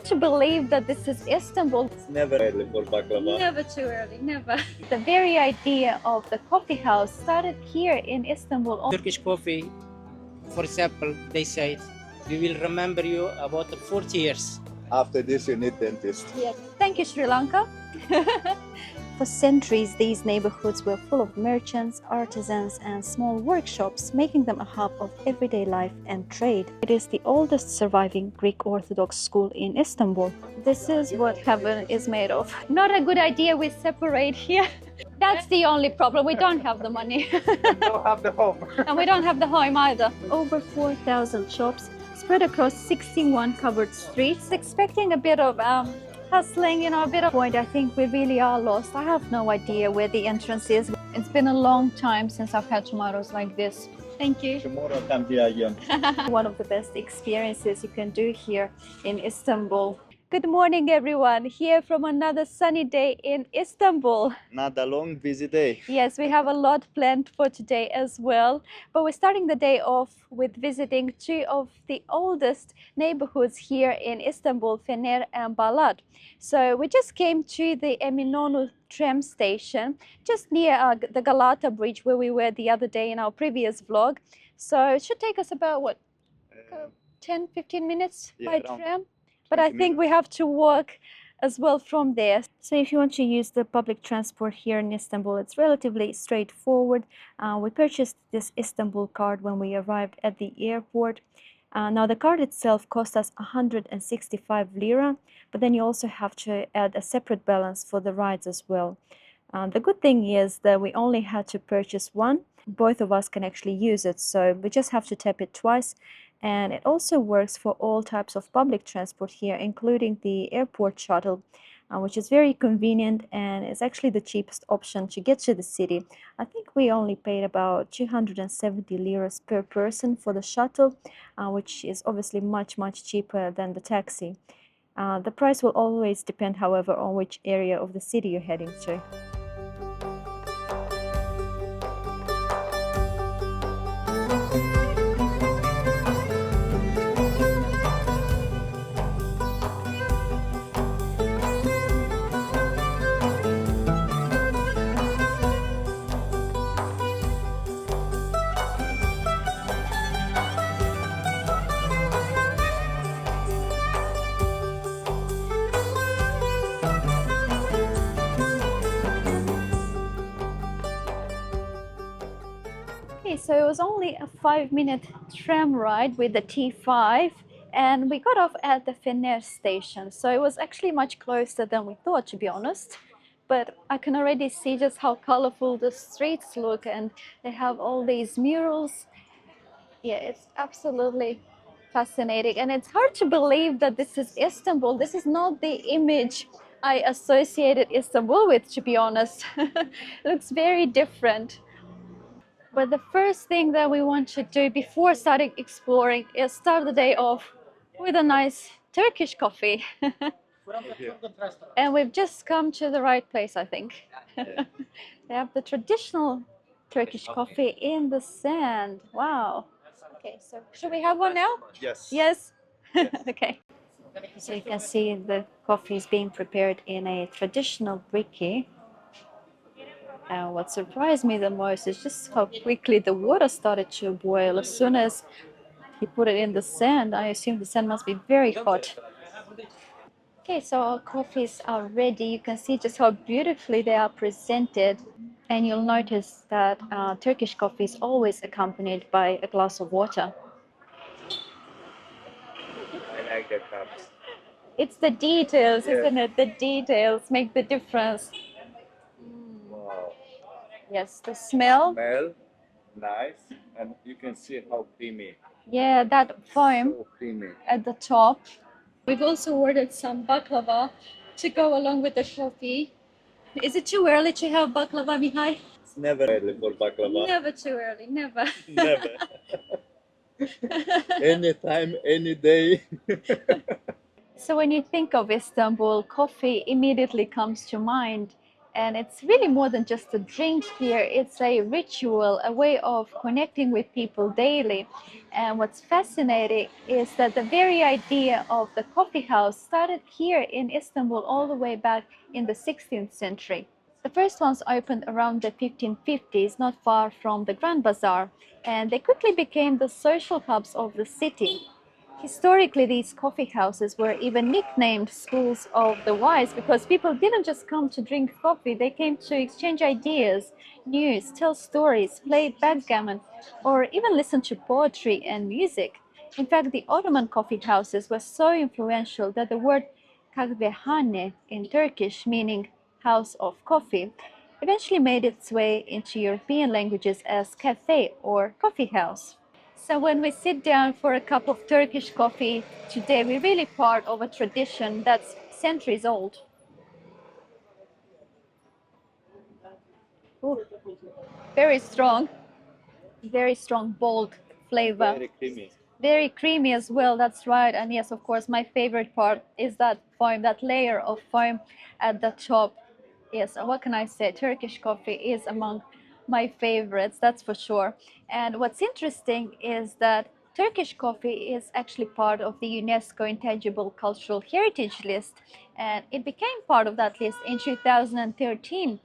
to believe that this is Istanbul. It's never early for baklava. Never too early, never. The very idea of the coffee house started here in Istanbul. Turkish coffee, for example, they say we will remember you about 40 years. After this, you need dentist. Yes. Thank you, Sri Lanka. For centuries, these neighborhoods were full of merchants, artisans, and small workshops, making them a hub of everyday life and trade. It is the oldest surviving Greek Orthodox school in Istanbul. This is what heaven is made of. Not a good idea we separate here. That's the only problem. We don't have the money. We don't have the home. And we don't have the home either. Over 4,000 shops spread across 61 covered streets, expecting a bit of hustling, a bit of point. I think we really are lost. I have no idea where the entrance is. It's been a long time since I've had tomatoes like this. Thank you. Tomorrow come here again. One of the best experiences you can do here in Istanbul. Good morning, everyone. Here from another sunny day in Istanbul. Not a long busy day. Yes, we have a lot planned for today as well. But we're starting the day off with visiting two of the oldest neighborhoods here in Istanbul, Fener and Balat. So we just came to the Eminönü tram station, just near the Galata bridge where we were the other day in our previous vlog. So it should take us about, what, 10-15 minutes by tram? But I think we have to walk as well from there. So if you want to use the public transport here in Istanbul, it's relatively straightforward. We purchased this Istanbul card when we arrived at the airport. Now the card itself cost us 165 lira, but then you also have to add a separate balance for the rides as well. The good thing is that we only had to purchase one. Both of us can actually use it, so we just have to tap it twice. And it also works for all types of public transport here, including the airport shuttle, which is very convenient and is actually the cheapest option to get to the city. I think we only paid about 270 liras per person for the shuttle, which is obviously much cheaper than the taxi. The price will always depend, however, on which area of the city you're heading to. So it was only a 5-minute tram ride with the T5, and we got off at the Fener station. So it was actually much closer than we thought, to be honest. But I can already see just how colorful the streets look, and they have all these murals. Yeah, it's absolutely fascinating, and it's hard to believe that this is Istanbul. This is not the image I associated Istanbul with, to be honest. It looks very different. But the first thing that we want to do before starting exploring is start the day off with a nice Turkish coffee. And we've just come to the right place, I think. They have the traditional Turkish coffee in the sand. Wow. Okay, so should we have one now? Yes. Yes? Okay. So you can see the coffee is being prepared in a traditional briquet. What surprised me the most is just how quickly the water started to boil. As soon as he put it in the sand, I assume the sand must be very hot. Okay, so our coffees are ready. You can see just how beautifully they are presented. And you'll notice that Turkish coffee is always accompanied by a glass of water. I like the cups. It's the details, isn't it? The details make the difference. Wow. Yes, the smell. Smell nice, and you can see how creamy. Yeah, that foam So creamy. at the top. We've also ordered some baklava to go along with the coffee. Is it too early to have baklava, Mihai? It's never early for baklava. Never too early, never. Never. Anytime, any day. So when you think of Istanbul, coffee immediately comes to mind. And it's really more than just a drink here. It's a ritual, a way of connecting with people daily. And what's fascinating is that the very idea of the coffee house started here in Istanbul all the way back in the 16th century. The first ones opened around the 1550s, not far from the Grand Bazaar, and they quickly became the social hubs of the city. Historically, these coffee houses were even nicknamed schools of the wise because people didn't just come to drink coffee, they came to exchange ideas, news, tell stories, play backgammon, or even listen to poetry and music. In fact, the Ottoman coffee houses were so influential that the word kahvehane in Turkish, meaning house of coffee, eventually made its way into European languages as cafe or coffee house. So when we sit down for a cup of Turkish coffee today, we're really part of a tradition that's centuries old. Ooh, very strong, bold flavor. Very creamy. Very creamy as well, that's right. And yes, of course, my favorite part is that foam, that layer of foam at the top. Yes, what can I say? Turkish coffee is among my favorites, that's for sure. And what's interesting is that Turkish coffee is actually part of the UNESCO Intangible Cultural Heritage List, and it became part of that list in 2013,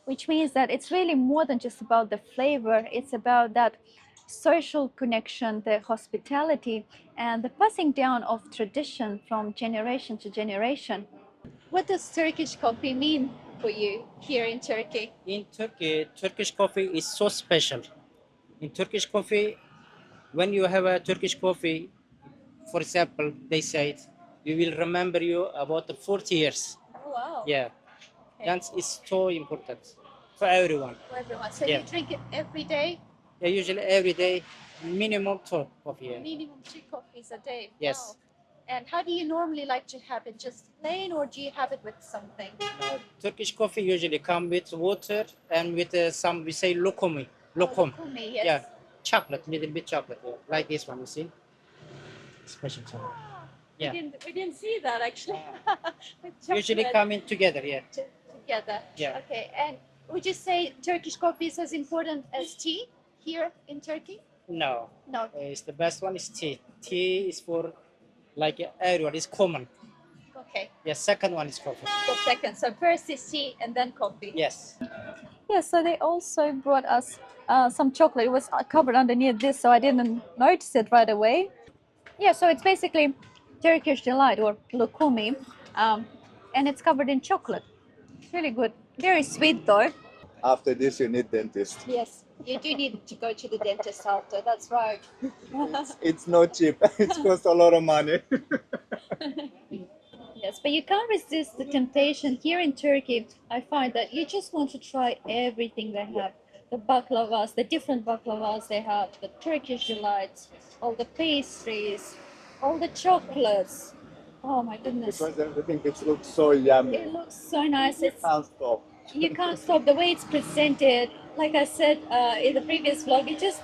which means that it's really more than just about the flavor, it's about that social connection, the hospitality, and the passing down of tradition from generation to generation. What does Turkish coffee mean for you here in Turkey? In Turkey, Turkish coffee is so special. In Turkish coffee, when you have a Turkish coffee, for example, they say we will remember you about the 40 years. Oh, wow. Yeah, Okay. that is so important for everyone. For everyone. So Yeah. you drink it every day? Yeah, usually every day, minimum two coffee. Yeah. Minimum 2 coffees a day. Yes. Wow. And how do you normally like to have it? Just plain, or do you have it with something? Turkish coffee usually come with water and with some, we say lokum. Oh, Lokum. lokumi, yes. Yeah, chocolate, little bit chocolate. Yeah. Like this one, you see? Special chocolate. Yeah. We didn't see that actually. With Usually chocolate coming together, yeah. together. Yeah. Okay. And would you say Turkish coffee is as important as tea here in Turkey? No, No. it's the best one is tea. Tea is for like everyone, it's common. Okay. Yeah, second one is coffee. So second. So first is tea and then coffee. Yes. Yeah, so they also brought us some chocolate. It was covered underneath this, so I didn't notice it right away. Yeah, so it's basically Turkish delight or lokumi, and it's covered in chocolate. It's really good. Very sweet though. After this, you need dentist. Yes, you do need to go to the dentist after. That's right. It's not cheap. It costs a lot of money. Yes, but you can't resist the temptation. Here in Turkey, I find that you just want to try everything they have. The baklavas, the different baklavas they have, the Turkish delights, all the pastries, all the chocolates. Oh my goodness. Because everything it looks so yummy. It looks so nice. It's, Can't stop. you can't stop the way it's presented. Like I said in the previous vlog, it just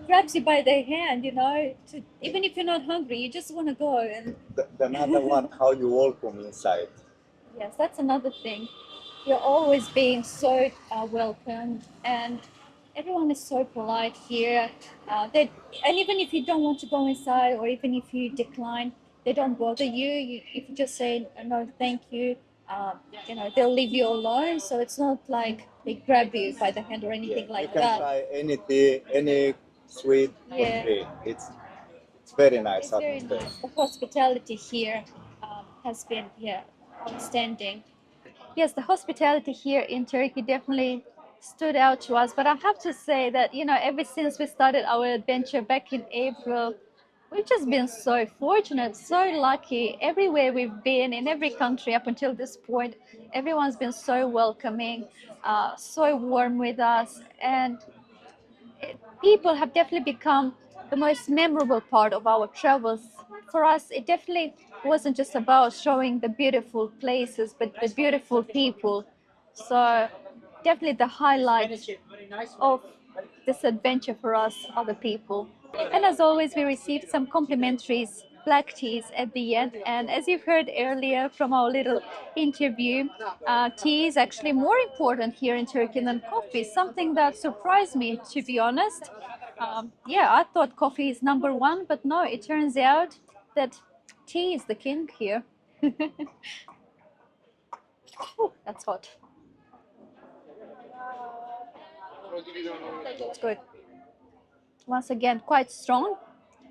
grabs you by the hand, you know. Even if you're not hungry, you just want to go. And Another one, how you welcome inside. yes, that's another thing. You're always being so welcomed, and everyone is so polite here. And even if you don't want to go inside, or even if you decline, they don't bother you. If you just say no, thank you, you know, they'll leave you alone. So it's not like they grab you by the hand or anything You like can that. try any tea, any sweet for Yeah. free. It's very nice. It's very atmosphere. nice. The hospitality here has been, yeah, outstanding. Yes, the hospitality here in Turkey definitely stood out to us. But I have to say that, you know, ever since we started our adventure back in April, we've just been so fortunate, so lucky. Everywhere we've been, in every country up until this point, everyone's been so welcoming, so warm with us. And people have definitely become the most memorable part of our travels. For us, it definitely wasn't just about showing the beautiful places, but the beautiful people. So, definitely the highlight of this adventure for us are the people. And as always, we received some complimentaries black teas at the end. And as you've heard earlier from our little interview, tea is actually more important here in Turkey than coffee, something that surprised me, to be honest. Yeah, I thought coffee is number one, but no, it turns out that tea is the king here. Ooh, that's hot. It's good. Once again, quite strong,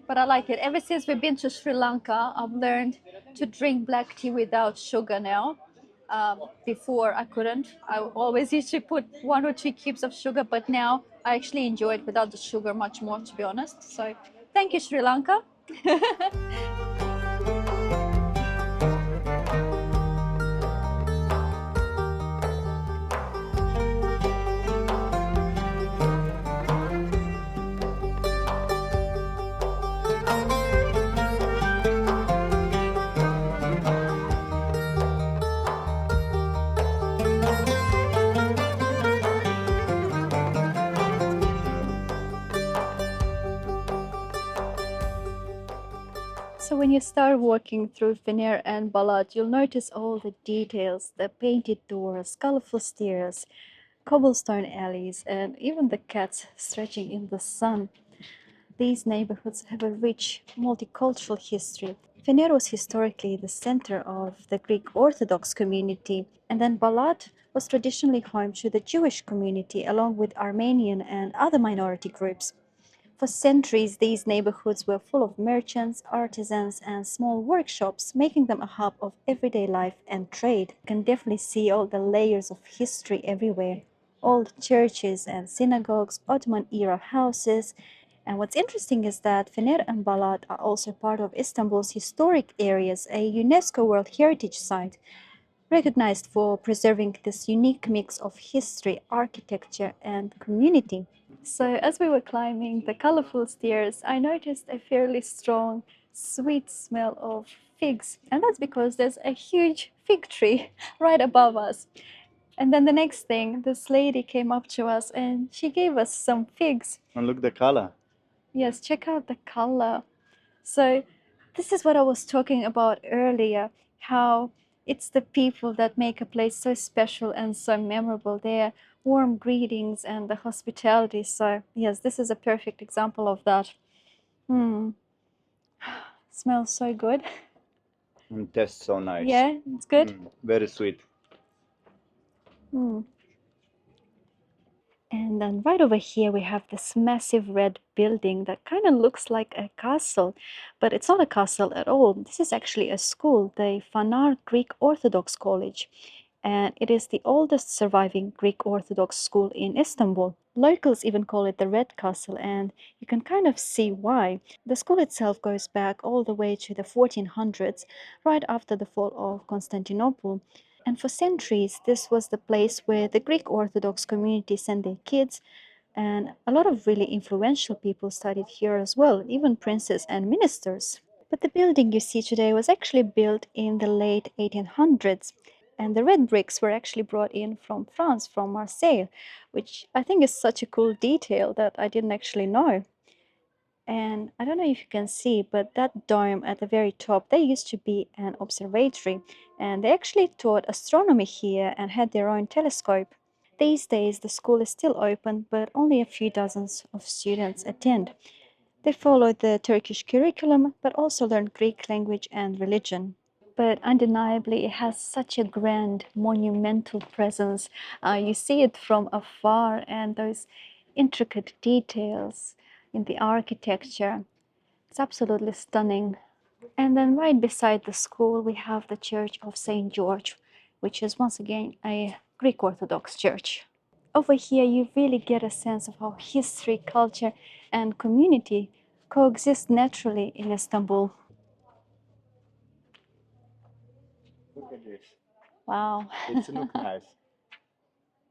but I like it. Ever since we've been to Sri Lanka, I've learned to drink black tea without sugar now. Before I couldn't. I always used to put 1 or 2 cubes of sugar, but now I actually enjoy it without the sugar much more, to be honest. So thank you, Sri Lanka. So when you start walking through Fener and Balat, you'll notice all the details, the painted doors, colorful stairs, cobblestone alleys, and even the cats stretching in the sun. These neighborhoods have a rich multicultural history. Fener was historically the center of the Greek Orthodox community, and then Balat was traditionally home to the Jewish community along with Armenian and other minority groups. For centuries, these neighborhoods were full of merchants, artisans, and small workshops, making them a hub of everyday life and trade. You can definitely see all the layers of history everywhere. Old churches and synagogues, Ottoman era houses. And what's interesting is that Fener and Balat are also part of Istanbul's historic areas, a UNESCO World Heritage Site, recognized for preserving this unique mix of history, architecture, and community. So as we were climbing the colorful stairs, I noticed a fairly strong, sweet smell of figs. And that's because there's a huge fig tree right above us. And then the next thing, this lady came up to us and she gave us some figs. And look the color. Yes, check out the color. So this is what I was talking about earlier, how it's the people that make a place so special and so memorable. Their warm greetings and the hospitality. So yes, this is a perfect example of that. Mm, smells so good. And tastes so nice. Yeah, it's good. Very sweet. Mm. And then right over here we have this massive red building that kind of looks like a castle, but it's not a castle at all. This is actually a school, the Fanar Greek Orthodox College, and it is the oldest surviving Greek Orthodox school in Istanbul. Locals even call it the Red Castle, and you can kind of see why. The school itself goes back all the way to the 1400s, right after the fall of Constantinople. And for centuries, this was the place where the Greek Orthodox community sent their kids, and a lot of really influential people studied here as well, even princes and ministers. But the building you see today was actually built in the late 1800s, and the red bricks were actually brought in from France, from Marseille, which I think is such a cool detail that I didn't actually know. And I don't know if you can see, but that dome at the very top, there used to be an observatory, and they actually taught astronomy here and had their own telescope. These days, the school is still open, but only a few dozens of students attend. They follow the Turkish curriculum, but also learn Greek language and religion. But undeniably, it has such a grand, monumental presence. You see it from afar, and those intricate details in the architecture. It's absolutely stunning. And then right beside the school, we have the Church of St. George, which is once again a Greek Orthodox church. Over here, you really get a sense of how history, culture, and community coexist naturally in Istanbul. Look at this. Wow. It looks nice.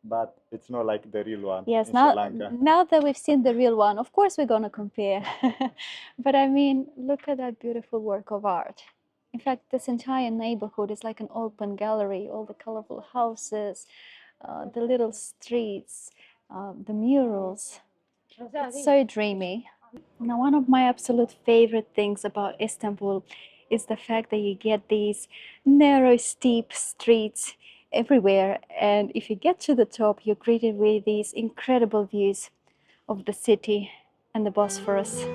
But it's not like the real one Yes, in Sri Lanka. now that we've seen the real one, of course we're going to compare. But I mean, look at that beautiful work of art. In fact, this entire neighborhood is like an open gallery, all the colorful houses, the little streets, the murals. It's so dreamy. Now, one of my absolute favorite things about Istanbul is the fact that you get these narrow, steep streets everywhere. And if you get to the top, you're greeted with these incredible views of the city and the Bosphorus.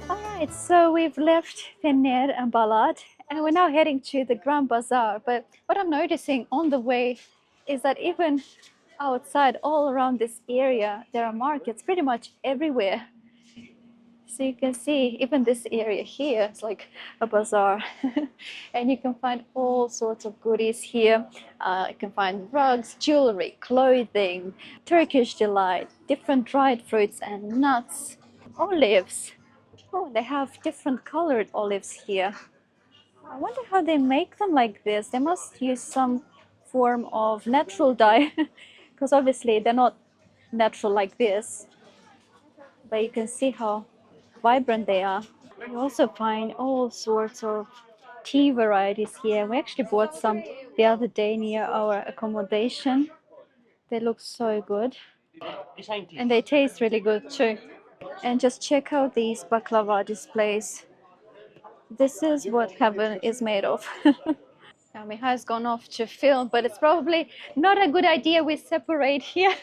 Alright, so we've left Fener and Balat and we're now heading to the Grand Bazaar. But what I'm noticing on the way is that even outside, all around this area, there are markets pretty much everywhere. So you can see even this area here, it's like a bazaar. And you can find all sorts of goodies here. You can find rugs, jewelry, clothing, Turkish delight, different dried fruits and nuts, olives. Oh, they have different colored olives here. I wonder how they make them like this. They must use some form of natural dye because obviously they're not natural like this. But you can see how vibrant they are. You also find all sorts of tea varieties here. We actually bought some the other day near our accommodation. They look so good and they taste really good too. And just check out these baklava displays. This is what heaven is made of. Now Miha has gone off to film, but it's probably not a good idea we separate here.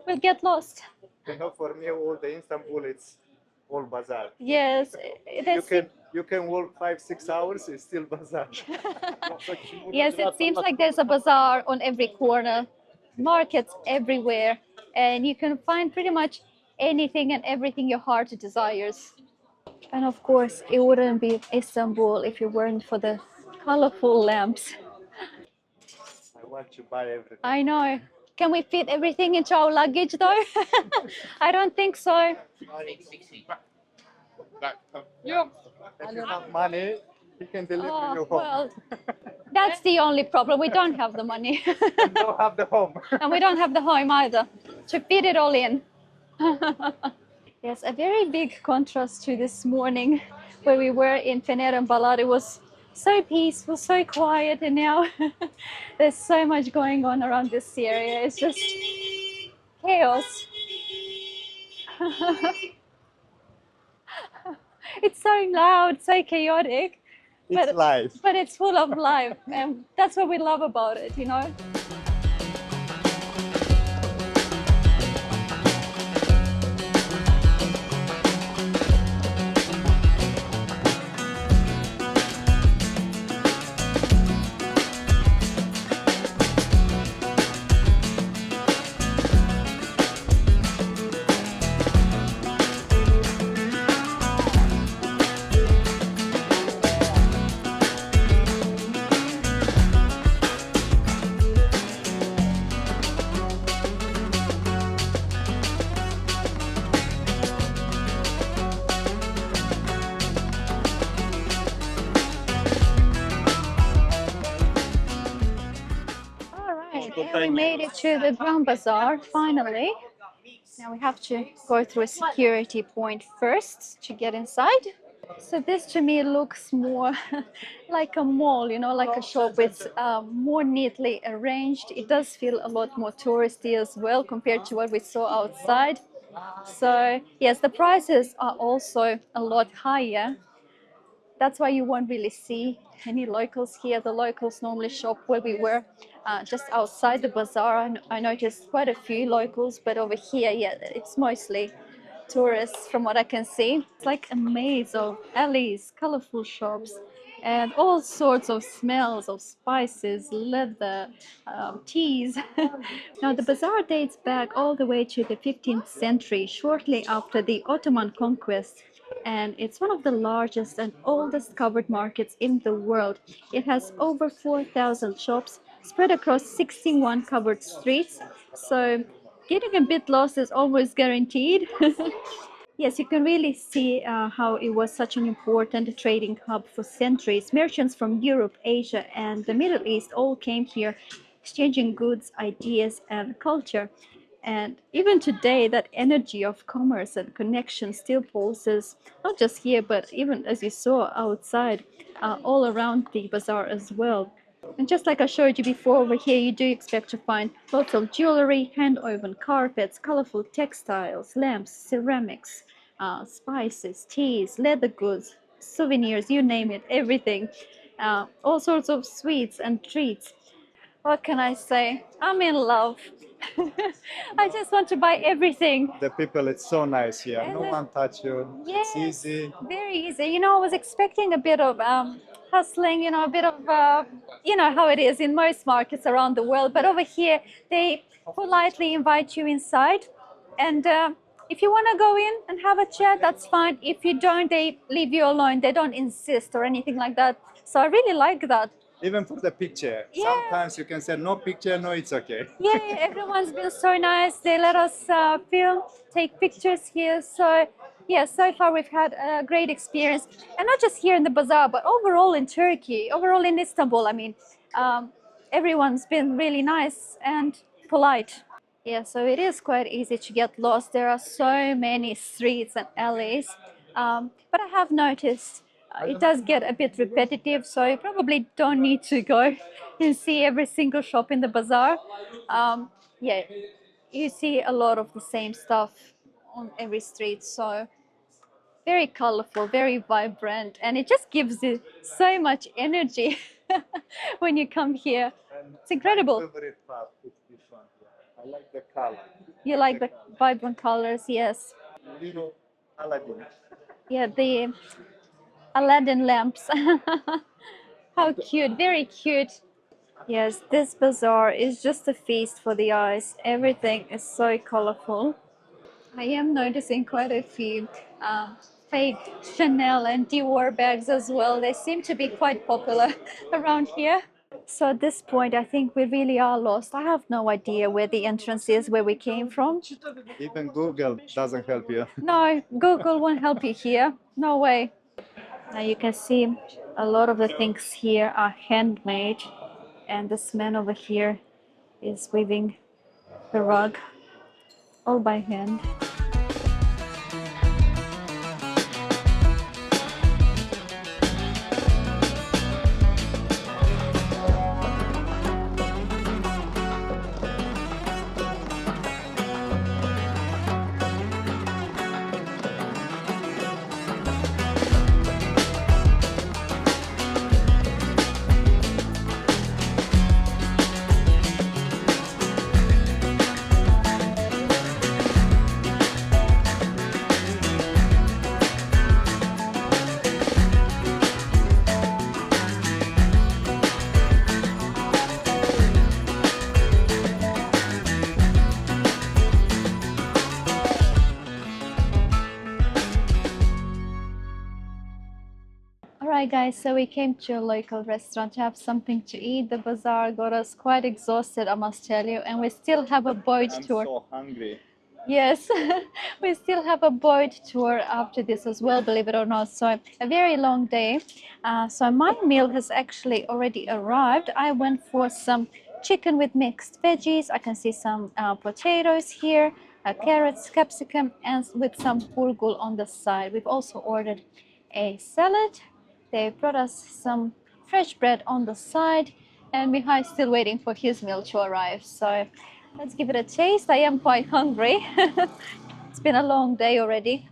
We'll get lost. For me, all the Istanbul, it's all bazaar. Yes, You can walk 5-6 hours, it's still bazaar. yes, it seems like there's a bazaar on every corner, markets everywhere, and you can find pretty much anything and everything your heart desires. And of course, it wouldn't be Istanbul if it weren't for the colorful lamps. I want to buy everything. I know. Can we fit everything into our luggage though? I don't think so. If you have money, you can deliver Oh, you home. well, that's the only problem. We don't have the money. And don't have the home. And we don't have the home either to fit it all in. Yes, a very big contrast to this morning where we were in Fener and Balat. It was so peaceful, so quiet, and now there's so much going on around this area. It's just chaos. It's so loud, so chaotic. It's life. But it's full of life, and that's what we love about it, you know? We made it to the Grand Bazaar finally. Now we have to go through a security point first to get inside. So this to me looks more like a mall, you know, like a shop. It's more neatly arranged. It does feel a lot more touristy as well compared to what we saw outside. So yes, the prices are also a lot higher. That's why you won't really see any locals here. The locals normally shop where we were, just outside the bazaar. I noticed quite a few locals, but over here, yeah, it's mostly tourists from what I can see. It's like a maze of alleys, colorful shops, and all sorts of smells of spices, leather, teas. Now, the bazaar dates back all the way to the 15th century, shortly after the Ottoman conquest, and it's one of the largest and oldest covered markets in the world. It has over 4,000 shops spread across 61 covered streets, so getting a bit lost is almost guaranteed. Yes, you can really see how it was such an important trading hub for centuries. Merchants from Europe, Asia, and the Middle East all came here, exchanging goods, ideas, and culture. And even today, that energy of commerce and connection still pulses, not just here, but even as you saw outside, all around the bazaar as well. And just like I showed you before, over here you do expect to find lots of jewelry, hand-woven carpets, colorful textiles, lamps, ceramics, spices, teas, leather goods, souvenirs, you name it, everything. All sorts of sweets and treats. What can I say? I'm in love. I just want to buy everything. The people, it's so nice here. And No one touch you. It's yes, easy. very easy. I was expecting a bit of hustling, a bit of, how it is in most markets around the world. But over here, they politely invite you inside. And if you want to go in and have a chat, that's fine. If you don't, they leave you alone. They don't insist or anything like that. So I really like that. Even for the picture. Yeah. Sometimes you can say no picture, no, it's okay. Yeah, everyone's been so nice. They let us film, take pictures here. So, yeah, so far we've had a great experience. And not just here in the bazaar, but overall in Turkey, overall in Istanbul. I mean, everyone's been really nice and polite. Yeah, so it is quite easy to get lost. There are so many streets and alleys. But I have noticed it does get a bit repetitive, so you probably don't need to go and see every single shop in the bazaar. Yeah, you see a lot of the same stuff on every street, so very colorful, very vibrant, and it just gives you so much energy when you come here. It's incredible. My favorite part is this one here. I like the color. You like the vibrant colors, yes. Little Aladdin. Yeah, the Aladdin lamps. How cute, very cute. Yes, this bazaar is just a feast for the eyes. Everything is so colorful. I am noticing quite a few fake Chanel and Dior bags as well. They seem to be quite popular around here. So at this point, I think we really are lost. I have no idea where the entrance is, where we came from. Even Google doesn't help you. No, Google won't help you here. No way. Now you can see a lot of the things here are handmade, and this man over here is weaving the rug all by hand. Alright guys, so we came to a local restaurant to have something to eat. The bazaar got us quite exhausted, I must tell you, and we still have a boat I'm tour. so hungry. Yes, we still have a boat tour after this as well, believe it or not. So a very long day. So my meal has actually already arrived. I went for some chicken with mixed veggies. I can see some potatoes here, carrots, capsicum, and with some burgul on the side. We've also ordered a salad. They brought us some fresh bread on the side, and Mihai is still waiting for his meal to arrive. So let's give it a taste. I am quite hungry. It's been a long day already.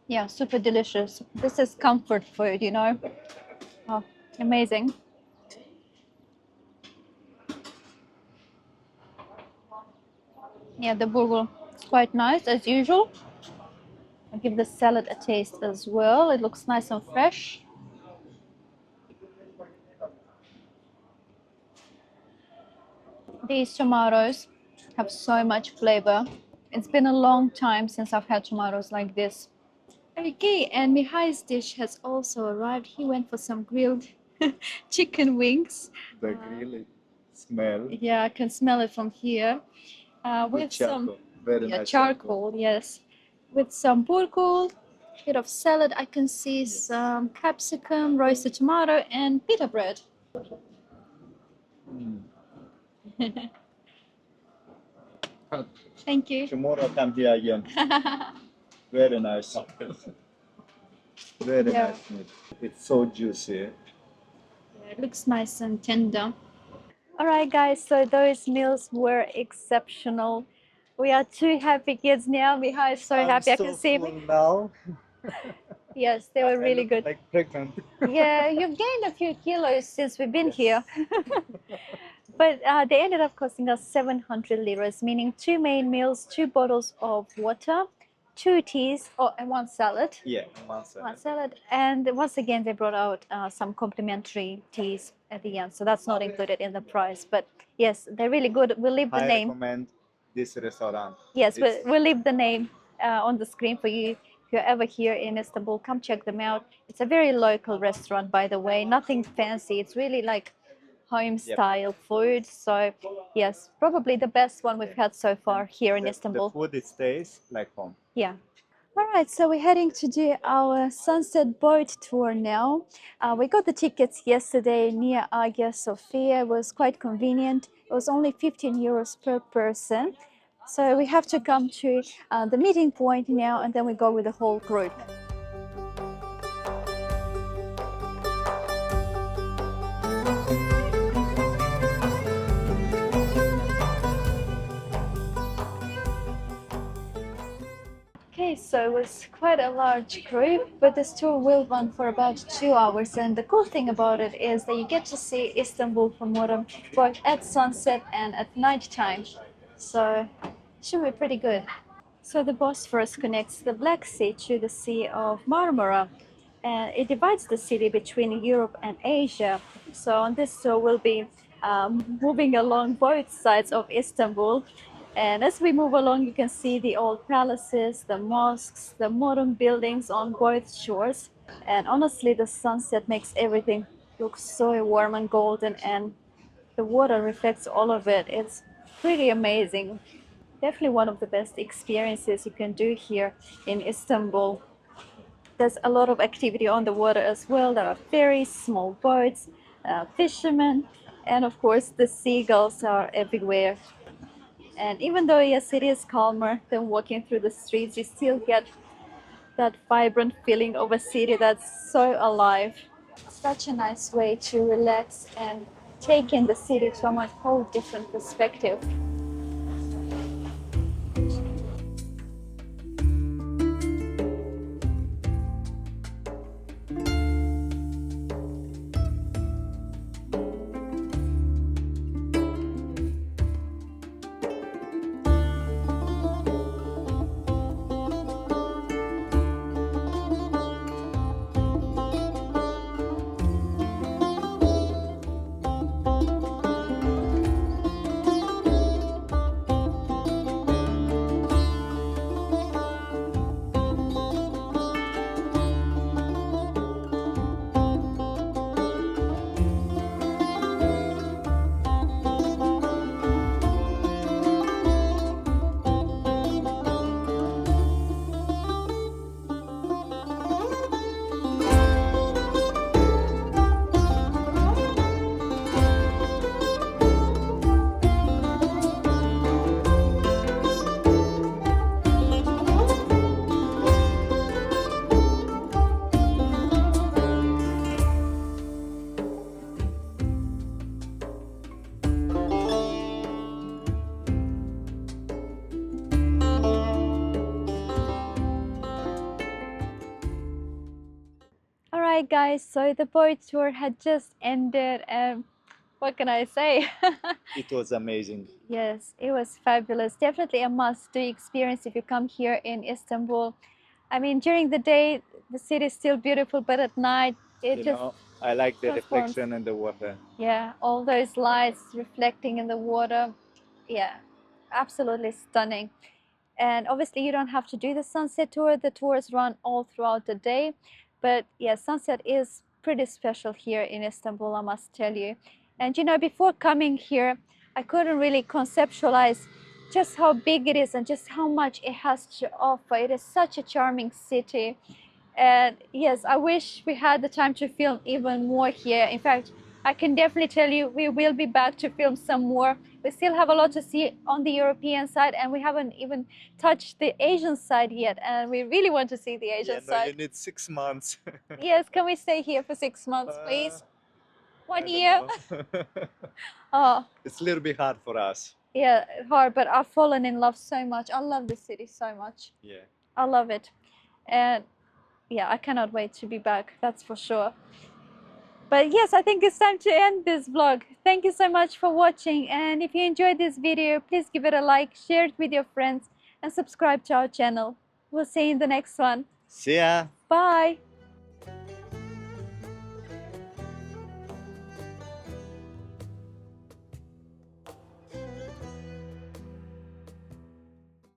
Yeah, super delicious. This is comfort food, you know. Oh, amazing. Yeah, the burger is quite nice as usual. I'll give the salad a taste as well. It looks nice and fresh. These tomatoes have so much flavor. It's been a long time since I've had tomatoes like this. Okay, and Mihai's dish has also arrived. He went for some grilled chicken wings. The grill smell. Yeah, I can smell it from here. With some Charcoal. Very nice charcoal, yes. With some burgul, bit of salad. I can see some capsicum, roasted tomato, and pita bread. Thank you. Tomorrow come here again. Very nice. Very Yeah. nice meat. It's so juicy. It looks nice and tender. All right, guys, so those meals were exceptional. We are two happy kids now. Mihai is so happy. I can see full me. now. Yes, they were really good. Like pregnant. Yeah, you've gained a few kilos since we've been here. But they ended up costing us 700 liras, meaning 2 main meals, 2 bottles of water, 2 teas, and 1 salad. Yeah, one salad. 1 salad. And once again, they brought out some complimentary teas at the end. So that's not included in the price. But yes, they're really good. We'll leave the I name. recommend this restaurant. Yes, It's- we'll leave the name on the screen for you. If you're ever here in Istanbul, come check them out. It's a very local restaurant, by the way. Nothing fancy. It's really like home style food. So yes, probably the best one we've had so far here in Istanbul. The food it stays like home. Yeah. All right, so we're heading to do our sunset boat tour now. We got the tickets yesterday near Hagia Sophia. It was quite convenient. It was only 15 euros per person. So we have to come to the meeting point now, and then we go with the whole group. Okay, so it was quite a large group, but this tour will run for about 2 hours. And the cool thing about it is that you get to see Istanbul from Modern both at sunset and at night time. So it should be pretty good. So the Bosphorus connects the Black Sea to the Sea of Marmara, and it divides the city between Europe and Asia. So on this tour, we'll be moving along both sides of Istanbul. And as we move along, you can see the old palaces, the mosques, the modern buildings on both shores. And honestly, the sunset makes everything look so warm and golden, and the water reflects all of it. It's pretty amazing. Definitely one of the best experiences you can do here in Istanbul. There's a lot of activity on the water as well. There are ferries, small boats, fishermen, and of course the seagulls are everywhere. And even though, yes, it is calmer than walking through the streets, you still get that vibrant feeling of a city that's so alive. Such a nice way to relax and take in the city from a whole different perspective. Alright guys, so the boat tour had just ended and what can I say? It was amazing. Yes, it was fabulous. Definitely a must-do experience if you come here in Istanbul. I mean, during the day, the city is still beautiful, but at night, it You just know, I like the transforms. reflection in the water. Yeah, all those lights reflecting in the water. Yeah, absolutely stunning. And obviously, you don't have to do the sunset tour. The tours run all throughout the day. But yeah, sunset is pretty special here in Istanbul, I must tell you. And you know, before coming here, I couldn't really conceptualize just how big it is and just how much it has to offer. It is such a charming city. And yes, I wish we had the time to film even more here. In fact, I can definitely tell you we will be back to film some more. We still have a lot to see on the European side, and we haven't even touched the Asian side yet. And we really want to see the Asian Yeah, no, side. you need 6 months. Yes, can we stay here for 6 months, please? I 1 don't year? know. Oh, It's a little bit hard for us. yeah, hard, but I've fallen in love so much. I love the city so much. Yeah. I love it. And yeah, I cannot wait to be back, that's for sure. But yes, I think it's time to end this vlog. Thank you so much for watching, and if you enjoyed this video, please give it a like, share it with your friends, and subscribe to our channel. We'll see you in the next one. See ya. Bye!